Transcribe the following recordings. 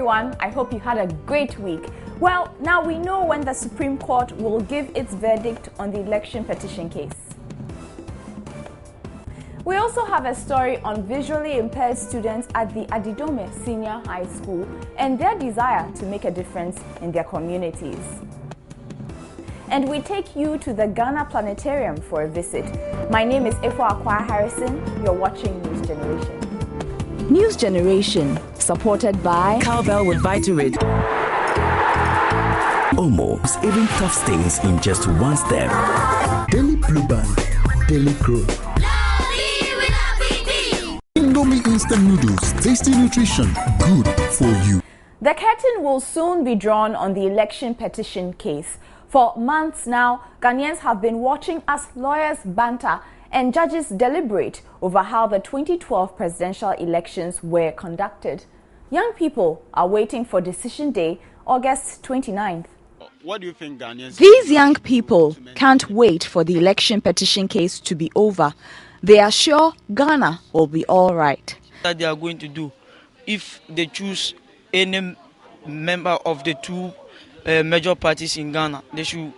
everyone. I hope you had a great week. Well, now we know when the Supreme Court will give its verdict on the election petition case. We also have a story on visually impaired students at the Adidome Senior High School and their desire to make a difference in their communities. And we take you to the Ghana Planetarium for a visit. My name is Efo Akwa Harrison. You're watching News Generation. News Generation, supported by Cowbell with Vitarid. Omo is even tough stains in just one step. Daily Blue Band, Daily Grow. Indomie instant noodles, tasty nutrition, good for you. The curtain will soon be drawn on the election petition case. For months now, Ghanaians have been watching as lawyers banter and judges deliberate over how the 2012 presidential elections were conducted. Young people are waiting for decision day, August 29th. What do you think Ghanaians... These young people can't wait for the election petition case to be over. They are sure Ghana will be all right. That they are going to do if they choose any member of the two major parties in Ghana. They should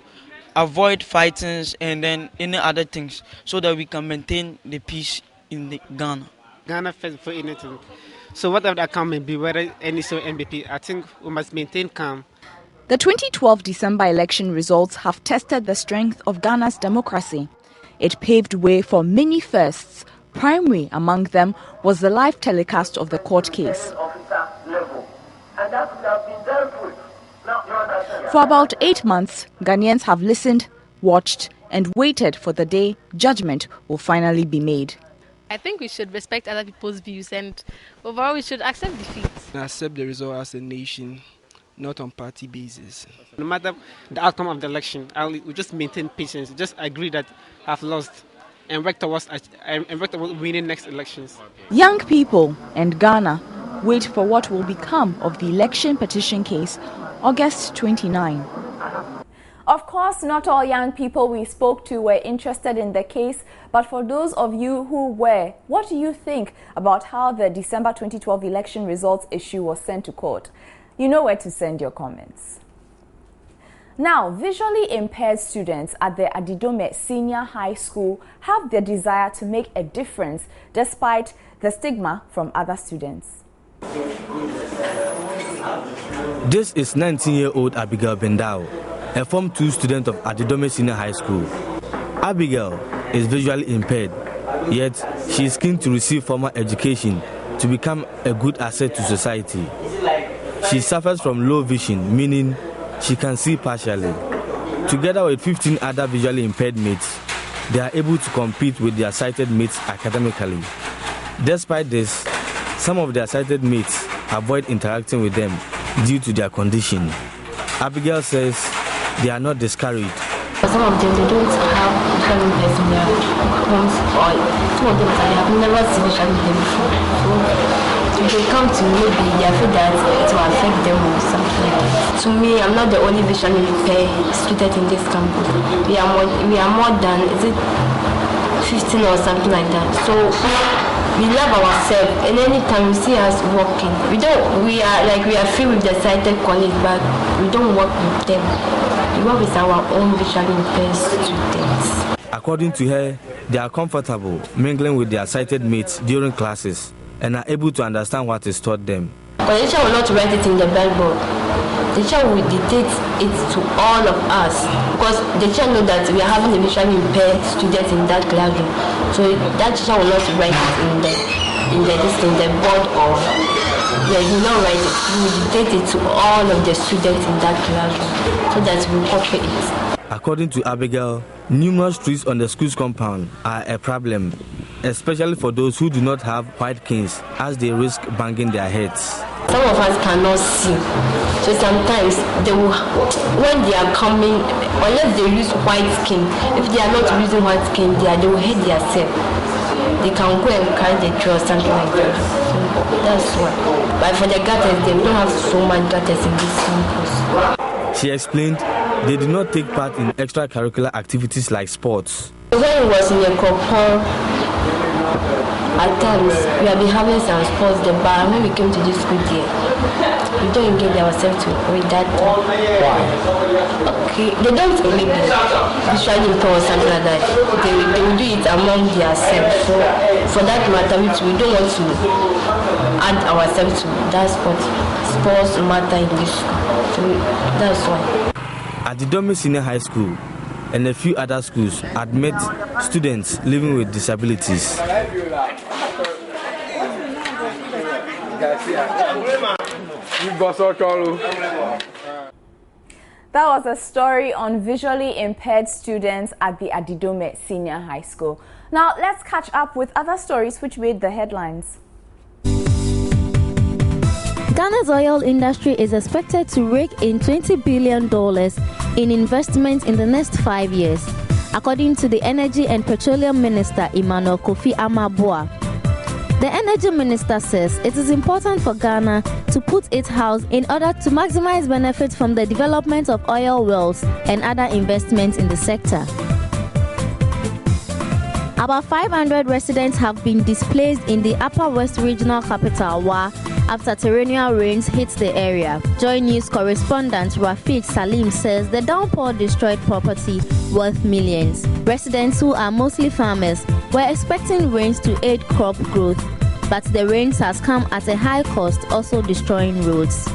avoid fightings and then any other things so that we can maintain the peace in Ghana. Ghana first for anything. So whatever that can be, whether any so MVP, I think we must maintain calm. The 2012 December election results have tested the strength of Ghana's democracy. It paved way for many firsts. Primary among them was the live telecast of the court case. For about 8 months, Ghanaians have listened, watched, and waited for the day judgment will finally be made. I think we should respect other people's views and overall we should accept defeat. Accept the result as a nation, not on party basis. No matter the outcome of the election, we just maintain patience. Just agree that I've lost and work towards winning next elections. Young people and Ghana wait for what will become of the election petition case, August 29. Of course, not all young people we spoke to were interested in the case, but for those of you who were, what do you think about how the December 2012 election results issue was sent to court? You know where to send your comments. Now, visually impaired students at the Adidome Senior High School have the desire to make a difference despite the stigma from other students. This is 19-year-old Abigail Bendao, a Form 2 student of Adidome Senior High School. Abigail is visually impaired, yet she is keen to receive formal education to become a good asset to society. She suffers from low vision, meaning she can see partially. Together with 15 other visually impaired mates, they are able to compete with their sighted mates academically. Despite this, some of their sighted mates avoid interacting with them due to their condition. Abigail says they are not discouraged. Some of them, they don't have visual impairment in their homes, or some of them, they have never seen visual impairment before. So if they come to me, maybe they feel that it will affect them or something like that. To me, I'm not the only visually impaired student in this campus. We are more than, is it 15 or something like that. So we love ourselves, and anytime we see us working, we are free with the sighted colleagues, but we don't work with them. We work with our own visually impaired students. According to her, they are comfortable mingling with their sighted mates during classes and are able to understand what is taught them. But the teacher will not write it in the blackboard. The teacher will dictate it to all of us, because the teacher knows that we are having a visually impaired student in that classroom. So that teacher will not write it in the board, or he will not write it. He will dictate it to all of the students in that classroom so that we copy it. According to Abigail, numerous trees on the school's compound are a problem, especially for those who do not have white canes, as they risk banging their heads. Some of us cannot see, so sometimes when they are coming, unless they use white cane, if they are not using white cane, they will hit themselves. They can go and carry the tree or something like that. So that's why. But for the gutters, they don't have so much gutters in this campus. She explained they do not take part in extracurricular activities like sports. When it was in the Kokon, at times we have been having some sports there, but when we came to this school there, we don't engage ourselves to read that. Why? Okay, they don't maybe visually impose something like that. They will do it among themselves. So for that matter, we don't want to add ourselves to that sports matter in this school. So that's why. At the Adidome Senior High School and a few other schools admit students living with disabilities. That was a story on visually impaired students at the Adidome Senior High School. Now let's catch up with other stories which made the headlines. Ghana's oil industry is expected to rake in $20 billion in investment in the next 5 years, according to the Energy and Petroleum Minister Emmanuel Kofi Amabua. The Energy Minister says it is important for Ghana to put its house in order to maximize benefits from the development of oil wells and other investments in the sector. About 500 residents have been displaced in the Upper West Regional Capital, Wa, after torrential rains hit the area. Joy News correspondent Rafiq Salim says the downpour destroyed property worth millions. Residents, who are mostly farmers, were expecting rains to aid crop growth, but the rains has come at a high cost, also destroying roads.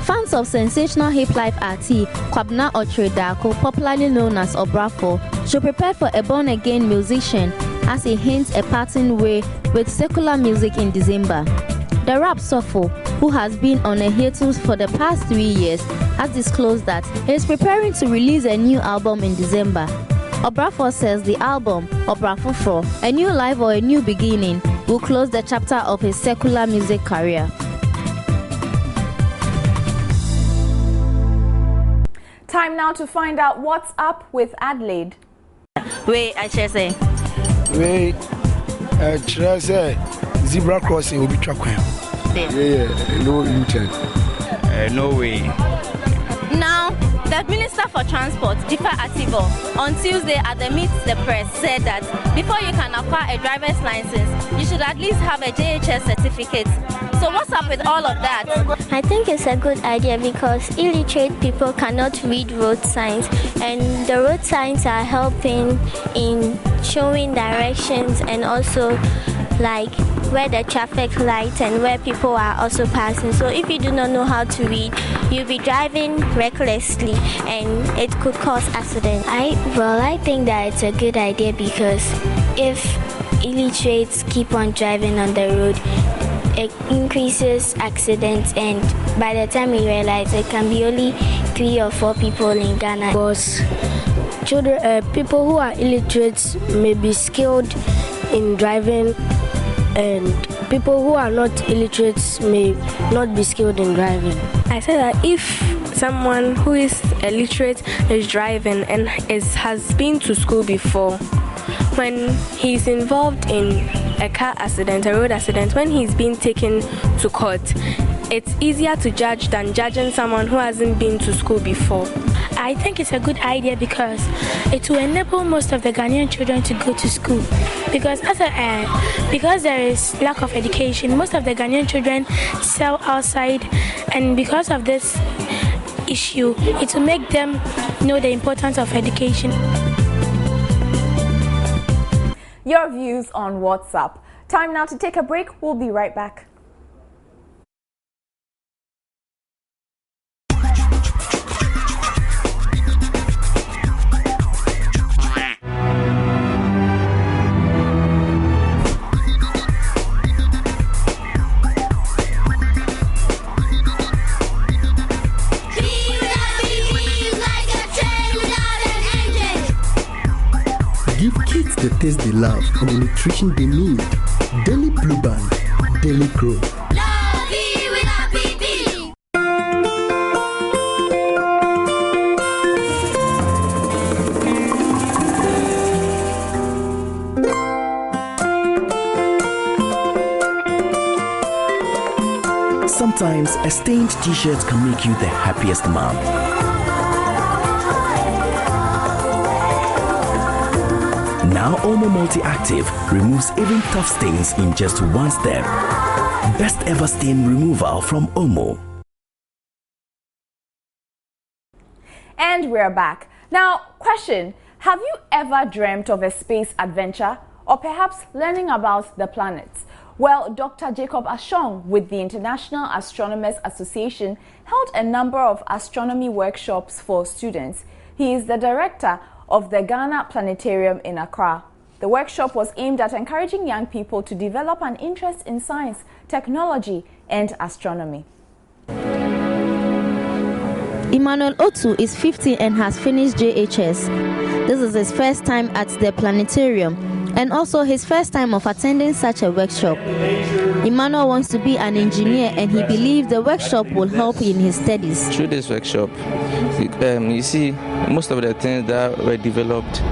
Fans of sensational hip-life artist Kwabena Otredako, popularly known as Obrafo, should prepare for a born-again musician as he hints a parting way with secular music in December. The rap Sofo, who has been on a hiatus for the past 3 years, has disclosed that he is preparing to release a new album in December. Obrafo says the album, Obrafofo, A New Life or A New Beginning, will close the chapter of his secular music career. Time now to find out what's up with Adelaide. Wait, I shall say. Wait, I say zebra crossing will be tracked. Yeah, no U-turn. No way. Now, the Minister for Transport, Jifa Atibo, on Tuesday at the Meet the Press said that before you can acquire a driver's license, you should at least have a JHS certificate. So what's up with all of that? I think it's a good idea because illiterate people cannot read road signs, and the road signs are helping in showing directions and also like where the traffic lights and where people are also passing. So if you do not know how to read, you'll be driving recklessly and it could cause accidents. I think that it's a good idea because if illiterates keep on driving on the road, it increases accidents, and by the time we realize it can be only 3 or 4 people in Ghana. Because people who are illiterate may be skilled in driving, and people who are not illiterate may not be skilled in driving. I said that if someone who is illiterate is driving and has been to school before, when he's involved in a car accident, a road accident, when he's being taken to court, it's easier to judge than judging someone who hasn't been to school before. I think it's a good idea because it will enable most of the Ghanaian children to go to school. Because because there is lack of education, most of the Ghanaian children sell outside, and because of this issue, it will make them know the importance of education. Your views on WhatsApp. Time now to take a break. We'll be right back. Give kids the taste they love and the nutrition they need. Daily Blue Band, Daily Grow. Sometimes a stained t-shirt can make you the happiest man. Now Omo Multi-Active removes even tough stains in just one step. Best ever stain removal from Omo. And we're back. Now, question, have you ever dreamt of a space adventure or perhaps learning about the planets? Well, Dr. Jacob Ashong with the International Astronomers Association held a number of astronomy workshops for students. He is the director of the Ghana Planetarium in Accra. The workshop was aimed at encouraging young people to develop an interest in science, technology, and astronomy. Emmanuel Otu is 50 and has finished JHS. This is his first time at the planetarium and also his first time of attending such a workshop. Emmanuel wants to be an engineer and he believes the workshop will help in his studies. Through this workshop, you see, most of the things that were developed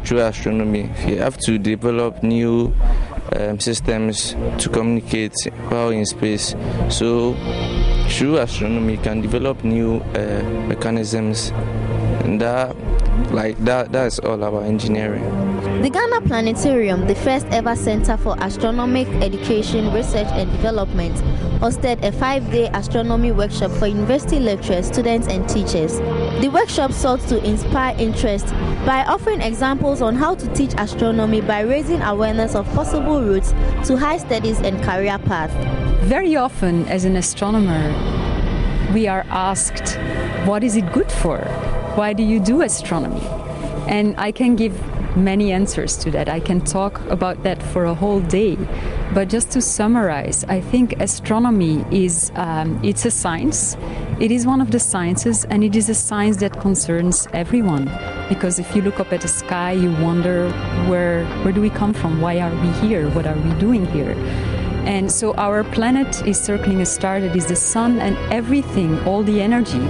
through astronomy, you have to develop new systems to communicate while in space. So through astronomy, you can develop new mechanisms, and that's all about engineering. The Ghana Planetarium, the first ever Center for Astronomic Education, Research and Development, hosted a 5-day astronomy workshop for university lecturers, students and teachers. The workshop sought to inspire interest by offering examples on how to teach astronomy by raising awareness of possible routes to high studies and career paths. Very often, as an astronomer, we are asked, what is it good for? Why do you do astronomy? And I can give many answers to that. I can talk about that for a whole day. But just to summarize, I think astronomy is it's a science. It is one of the sciences, and it is a science that concerns everyone. Because if you look up at the sky, you wonder where do we come from? Why are we here? What are we doing here? And so our planet is circling a star that is the sun, and everything, all the energy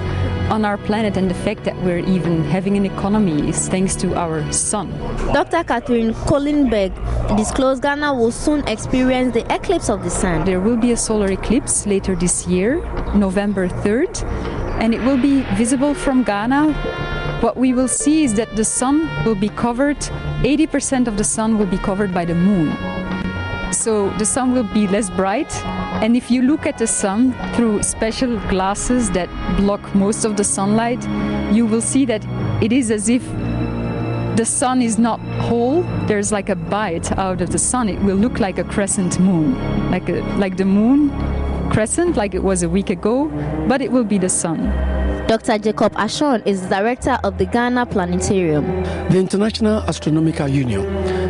on our planet and the fact that we're even having an economy is thanks to our sun. Dr. Catherine Kolinberg disclosed Ghana will soon experience the eclipse of the sun. There will be a solar eclipse later this year, November 3rd, and it will be visible from Ghana. What we will see is that the sun will be covered, 80% of the sun will be covered by the moon. So the sun will be less bright, and if you look at the sun through special glasses that block most of the sunlight, you will see that it is as if the sun is not whole. There's like a bite out of the sun. It will look like a crescent moon, like the moon crescent, like it was a week ago, but it will be the sun. Dr. Jacob Ashon is the director of the Ghana Planetarium. The International Astronomical Union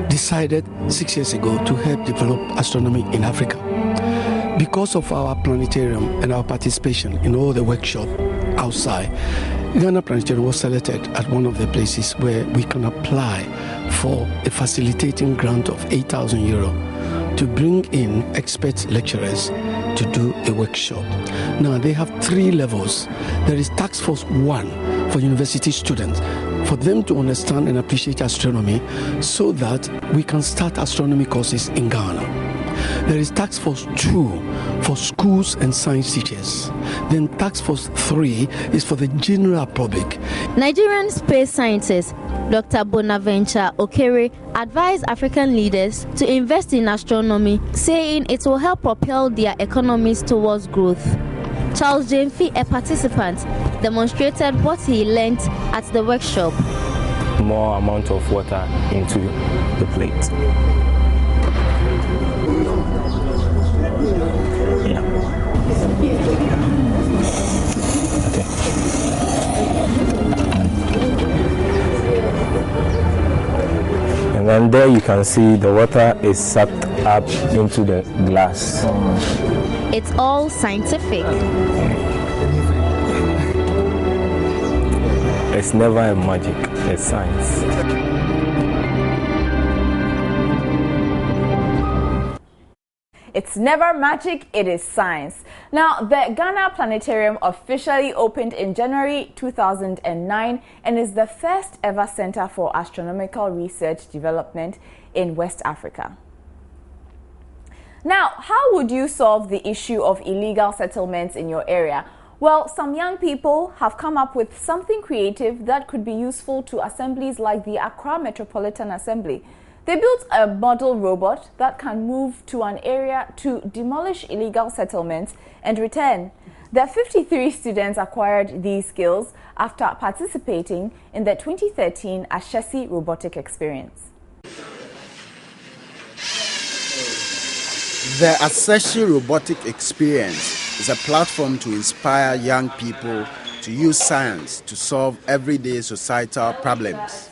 decided 6 years ago to help develop astronomy in Africa. Because of our planetarium and our participation in all the workshops outside, Ghana Planetarium was selected as one of the places where we can apply for a facilitating grant of €8,000 to bring in expert lecturers to do a workshop. Now they have 3 levels. There is Task Force 1 for university students, for them to understand and appreciate astronomy so that we can start astronomy courses in Ghana. There is Task Force 2 for schools and science teachers. Then Task Force 3 is for the general public. Nigerian space scientist Dr. Bonaventure Okere advised African leaders to invest in astronomy, saying it will help propel their economies towards growth. Charles Jamfi, a participant, demonstrated what he learned at the workshop. More amount of water into the plate. Yeah. Okay. And then there you can see the water is sucked up into the glass. It's all scientific. It's never a magic, it's science. It's never magic, it is science. Now, the Ghana Planetarium officially opened in January 2009 and is the first ever center for astronomical research development in West Africa. Now, how would you solve the issue of illegal settlements in your area? Well, some young people have come up with something creative that could be useful to assemblies like the Accra Metropolitan Assembly. They built a model robot that can move to an area to demolish illegal settlements and return. The 53 students acquired these skills after participating in the 2013 Ashesi Robotic Experience. The Ashesi Robotic Experience is a platform to inspire young people to use science to solve everyday societal problems.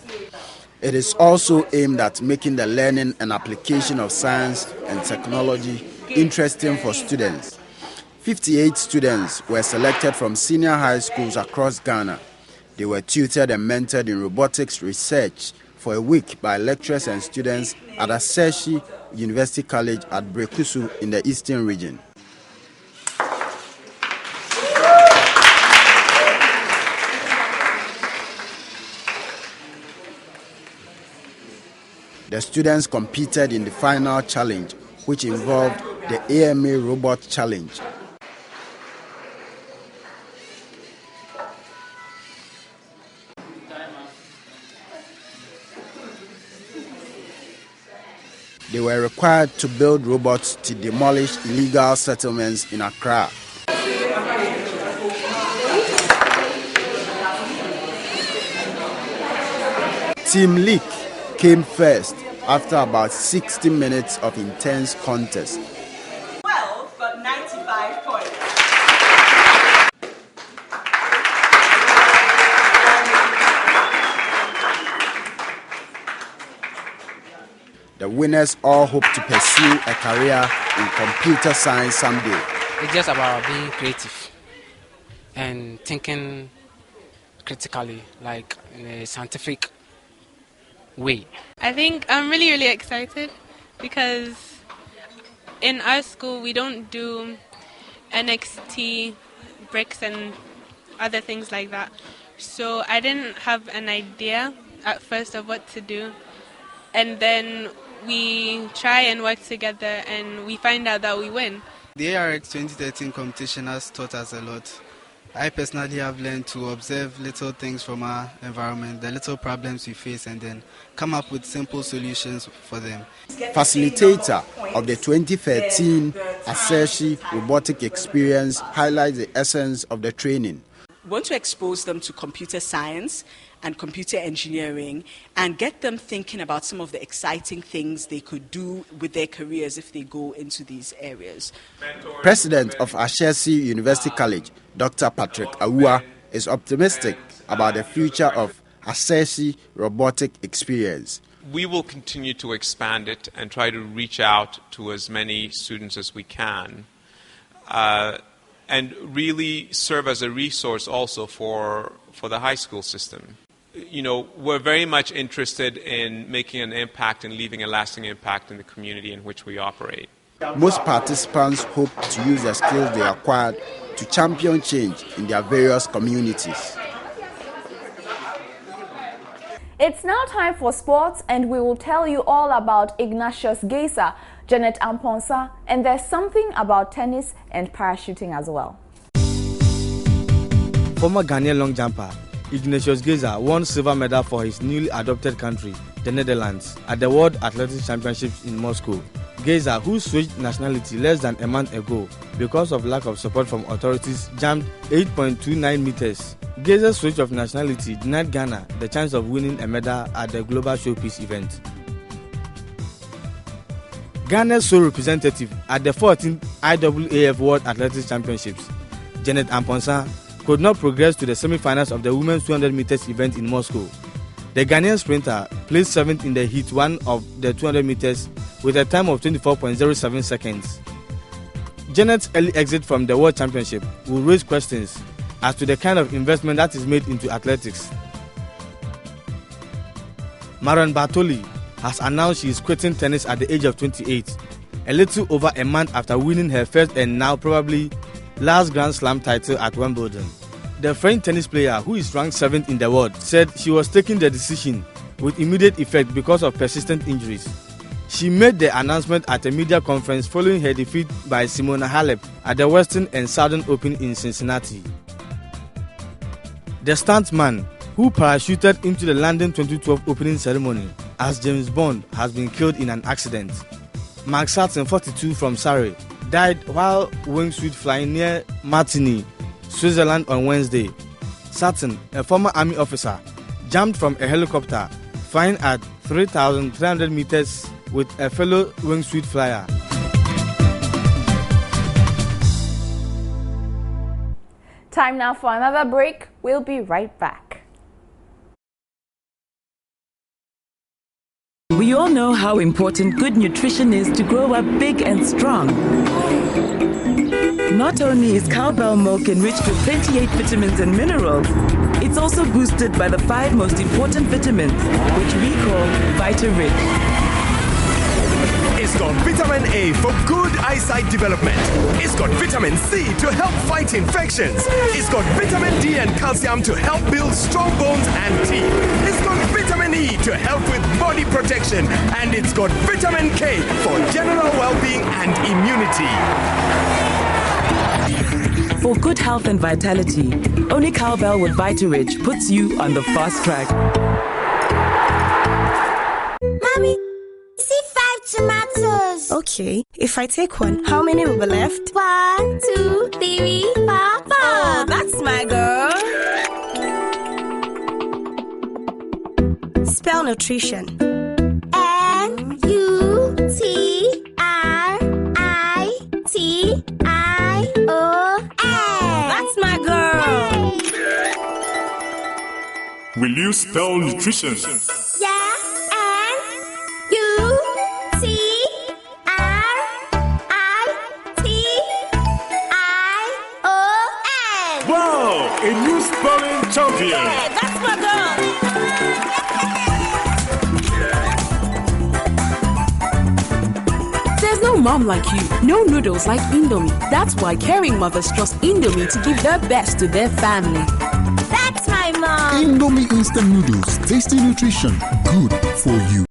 It is also aimed at making the learning and application of science and technology interesting for students. 58 students were selected from senior high schools across Ghana. They were tutored and mentored in robotics research for a week by lecturers and students at Ashesi University College at Brekusu in the Eastern region. The students competed in the final challenge, which involved the AMA Robot Challenge. They were required to build robots to demolish illegal settlements in Accra. Team Leak came first after about 60 minutes of intense contest. 12 got 95 points. The winners all hope to pursue a career in computer science someday. It's just about being creative and thinking critically, like in a scientific way. I think I'm really excited because in our school we don't do NXT bricks and other things like that. So I didn't have an idea at first of what to do. And then we try and work together and we find out that we win. The ARX 2013 competition has taught us a lot. I personally have learned to observe little things from our environment, the little problems we face, and then come up with simple solutions for them. Facilitator of the 2013 Ashesi Robotic Experience highlights the essence of the training. We want to expose them to computer science and computer engineering and get them thinking about some of the exciting things they could do with their careers if they go into these areas. President of Ashesi University College, Dr. Patrick Awua, is optimistic about the future of Ashesi Robotic Experience. We will continue to expand it and try to reach out to as many students as we can. And really serve as a resource also for the high school system. You know, we're very much interested in making an impact and leaving a lasting impact in the community in which we operate. Most participants hope to use the skills they acquired to champion change in their various communities. It's now time for sports, and we will tell you all about Ignatius Geysa, Janet Amponsa, and there's something about tennis and parachuting as well. Former Ghanaian long jumper Ignatius Geysa won silver medal for his newly adopted country, the Netherlands, at the World Athletics Championships in Moscow. Geysa, who switched nationality less than a month ago because of lack of support from authorities, jumped 8.29 meters. Geysa's switch of nationality denied Ghana the chance of winning a medal at the Global Showpiece event. Ghana's sole representative at the 14th IAAF World Athletics Championships, Janet Amponsa, could not progress to the semi-finals of the women's 200 meters event in Moscow. The Ghanaian sprinter placed 7th in the heat 1 of the 200 meters with a time of 24.07 seconds. Janet's early exit from the World Championship will raise questions as to the kind of investment that is made into athletics. Marion Bartoli has announced she is quitting tennis at the age of 28, a little over a month after winning her first and now probably last Grand Slam title at Wimbledon. The French tennis player, who is ranked 7th in the world, said she was taking the decision with immediate effect because of persistent injuries. She made the announcement at a media conference following her defeat by Simona Halep at the Western and Southern Open in Cincinnati. The stuntman who parachuted into the London 2012 opening ceremony as James Bond has been killed in an accident. Mark Sutton, 42, from Surrey, died while wingsuit flying near Martigny, Switzerland on Wednesday. Sutton, a former army officer, jumped from a helicopter flying at 3,300 meters with a fellow wingsuit flyer. Time now for another break. We'll be right back. We all know how important good nutrition is to grow up big and strong. Not only is cowbell milk enriched with 28 vitamins and minerals, it's also boosted by the 5 most important vitamins, which we call Vita-Rich. It's got vitamin A for good eyesight development. It's got vitamin C to help fight infections. It's got vitamin D and calcium to help build strong bones and teeth. It's got vitamin E to help with body protection. And it's got vitamin K for general well-being and immunity. For good health and vitality, only cowbell with Vita-Rich puts you on the fast track. Mommy, see 5 tomatoes. Okay, if I take one, how many will be left? 1, 2, 3, 4, 4. Oh, that's my girl. Spell nutrition. N-U-T-R-I-T-I-O-N. That's my girl. Will you spell nutrition? Yeah, N-U-T-R-I-T-I-O-N. Wow, a new spelling champion. Yeah, that's my girl. There's no mom like you, no noodles like Indomie. That's why caring mothers trust Indomie to give their best to their family. That's my mom. Indomie instant noodles, tasty nutrition, good for you.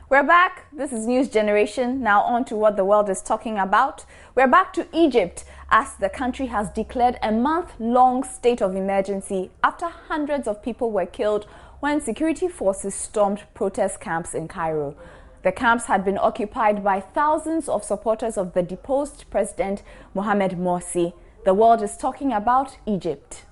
We're back. This is News Generation. Now on to what the world is talking about. We're back to Egypt as the country has declared a month-long state of emergency after hundreds of people were killed when security forces stormed protest camps in Cairo. The camps had been occupied by thousands of supporters of the deposed President Mohamed Morsi. The world is talking about Egypt.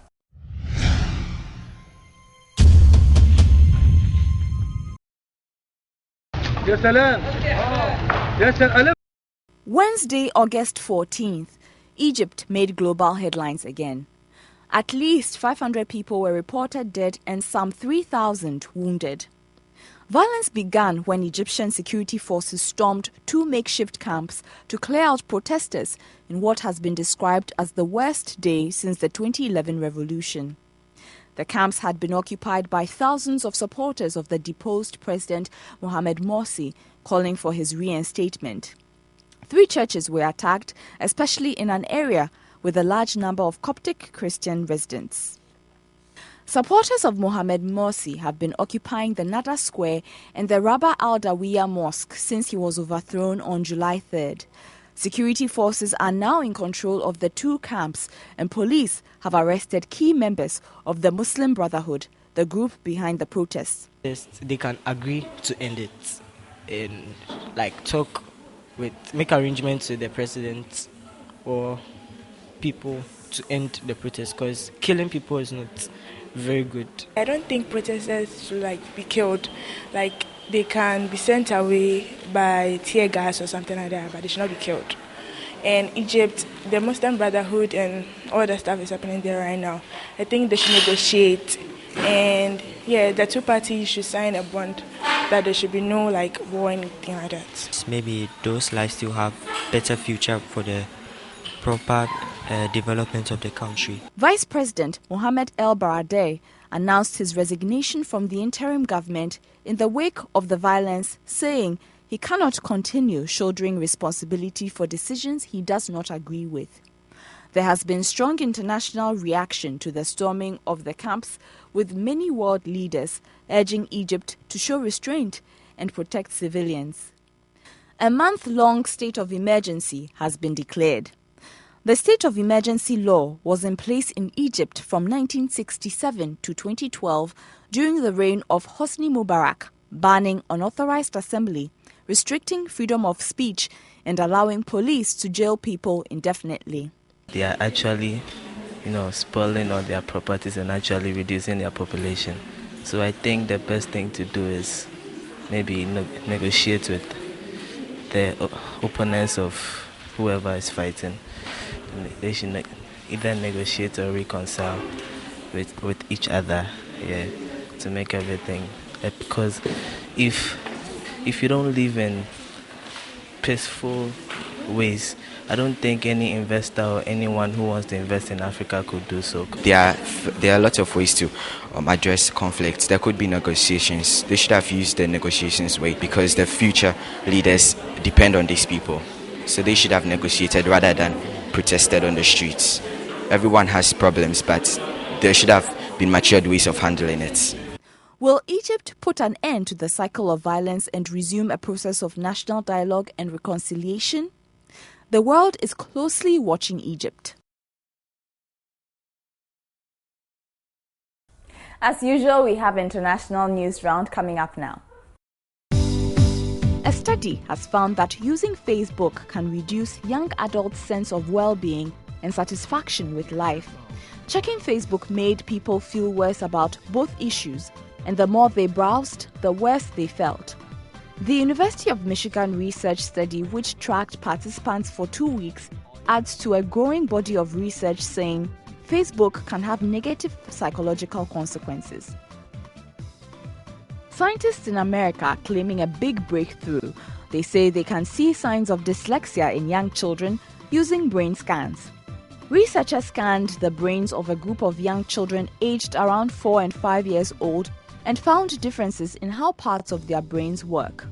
Wednesday, August 14th, Egypt made global headlines again. At least 500 people were reported dead and some 3,000 wounded. Violence began when Egyptian security forces stormed 2 makeshift camps to clear out protesters in what has been described as the worst day since the 2011 revolution. The camps had been occupied by thousands of supporters of the deposed President Mohamed Morsi, calling for his reinstatement. 3 churches were attacked, especially in an area with a large number of Coptic Christian residents. Supporters of Mohamed Morsi have been occupying the Nada Square and the Rabah al-Dawiya Mosque since he was overthrown on July 3rd. Security forces are now in control of the 2 camps, and police have arrested key members of the Muslim Brotherhood, the group behind the protests. They can agree to end it and make arrangements with the president or people to end the protest, because killing people is not very good. I don't think protesters should be killed. They can be sent away by tear gas or something like that, but they should not be killed. And Egypt, the Muslim Brotherhood and all the stuff is happening there right now. I think they should negotiate, and the 2 parties should sign a bond that there should be no war or anything like that. Maybe those lives still have better future for the proper development of the country. Vice President Mohamed El Baradei announced his resignation from the interim government in the wake of the violence, saying he cannot continue shouldering responsibility for decisions he does not agree with. There has been strong international reaction to the storming of the camps, with many world leaders urging Egypt to show restraint and protect civilians. A month-long state of emergency has been declared. The state of emergency law was in place in Egypt from 1967 to 2012 during the reign of Hosni Mubarak, banning unauthorized assembly, restricting freedom of speech, and allowing police to jail people indefinitely. They are actually, spoiling all their properties and actually reducing their population. So I think the best thing to do is maybe negotiate with the opponents of whoever is fighting. They should either negotiate or reconcile with each other, to make everything. Because if you don't live in peaceful ways, I don't think any investor or anyone who wants to invest in Africa could do so. There are lots of ways to address conflicts. There could be negotiations. They should have used the negotiations way because the future leaders depend on these people. So they should have negotiated rather than protested on the streets. Everyone has problems, but there should have been matured ways of handling it. Will Egypt put an end to the cycle of violence and resume a process of national dialogue and reconciliation? The world is closely watching Egypt. As usual, we have international news round coming up now. A study has found that using Facebook can reduce young adults' sense of well-being and satisfaction with life. Checking Facebook made people feel worse about both issues, and the more they browsed, the worse they felt. The University of Michigan research study, which tracked participants for 2 weeks, adds to a growing body of research saying Facebook can have negative psychological consequences. Scientists in America are claiming a big breakthrough. They say they can see signs of dyslexia in young children using brain scans. Researchers scanned the brains of a group of young children aged around 4 and 5 years old and found differences in how parts of their brains work.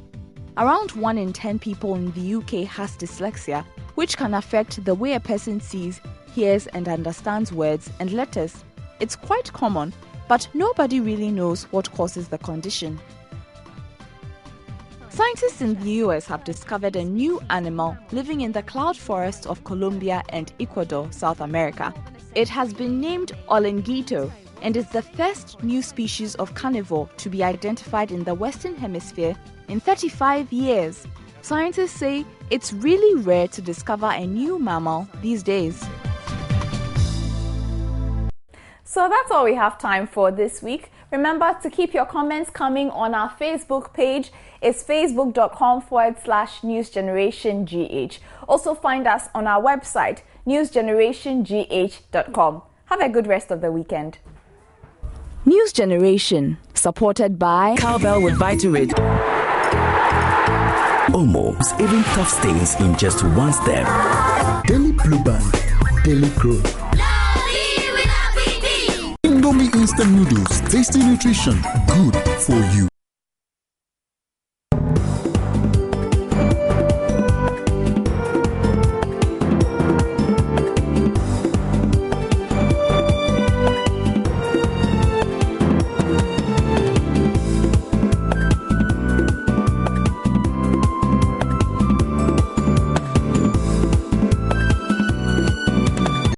Around 1 in 10 people in the UK has dyslexia, which can affect the way a person sees, hears and understands words and letters. It's quite common, but nobody really knows what causes the condition. Scientists in the US have discovered a new animal living in the cloud forest of Colombia and Ecuador, South America. It has been named Olenguito and is the first new species of carnivore to be identified in the Western Hemisphere in 35 years. Scientists say it's really rare to discover a new mammal these days. So that's all we have time for this week. Remember to keep your comments coming on our Facebook page. It's facebook.com/newsgenerationgh. Also find us on our website, newsgenerationgh.com. Have a good rest of the weekend. News Generation, supported by Cowbell with Vitarid. Almost even tough stains in just one step. Daily Blue Band, Daily Grow. Indomie instant noodles, tasty nutrition, good for you.